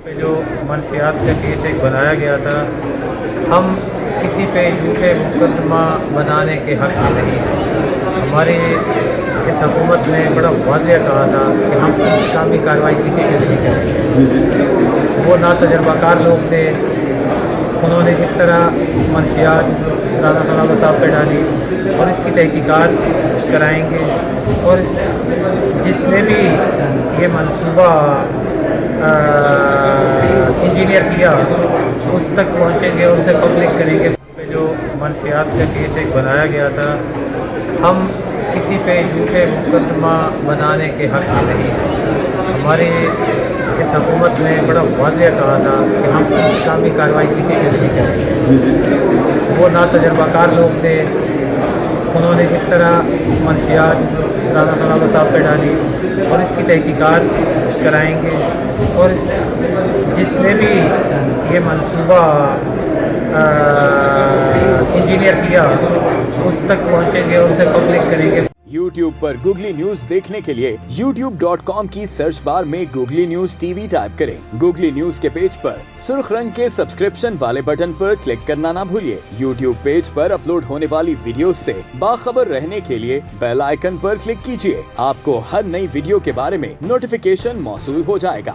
پہ جو منشیات کا کیس ایک بنایا گیا تھا، ہم کسی پہ جھوٹے مقدمہ بنانے کے حق میں نہیں۔ ہماری اس حکومت نے بڑا واضح کہا تھا کہ ہم انتقامی کارروائی کسی پہ نہیں کریں گے۔ وہ ناتجربہ کار لوگ تھے، انہوں نے اس طرح منشیات رانا سلامت صاحب پہ ڈالی اور اس کی تحقیقات کرائیں گے، اور جس نے بھی یہ منصوبہ انجینئر کیا اس تک پہنچیں گے اور اسے پبلک کریں گے۔ جو منشیات کا کیس ایک بنایا گیا تھا، ہم کسی پہ جھوٹے مقدمہ بنانے کے حق میں نہیں۔ ہماری اس حکومت نے بڑا واضح کہا تھا کہ ہم انتقامی کارروائی کسی پہ نہیں کریں گے۔ وہ ناتجربہ کار لوگ تھے، انہوں نے اس طرح منشیات رانا سلامت صاحب پہ ڈالی اور اس کی تحقیقات کرائیں گے، اور جس نے بھی یہ منصوبہ انجینئر کیا اس تک پہنچیں گے اور اسے پبلک کریں گے۔ YouTube پر گوگلی نیوز دیکھنے کے لیے youtube.com کی سرچ بار میں googly news T V type کریں۔ گوگلی نیوز کے پیج پر سرخ رنگ کے سبسکرپشن والے بٹن پر کلک کرنا نہ بھولیے۔ YouTube پیج پر اپلوڈ ہونے والی ویڈیوز سے باخبر رہنے کے لیے بیل آئیکن پر کلک کیجیے۔ آپ کو ہر نئی ویڈیو کے بارے میں نوٹیفیکیشن موصول ہو جائے گا۔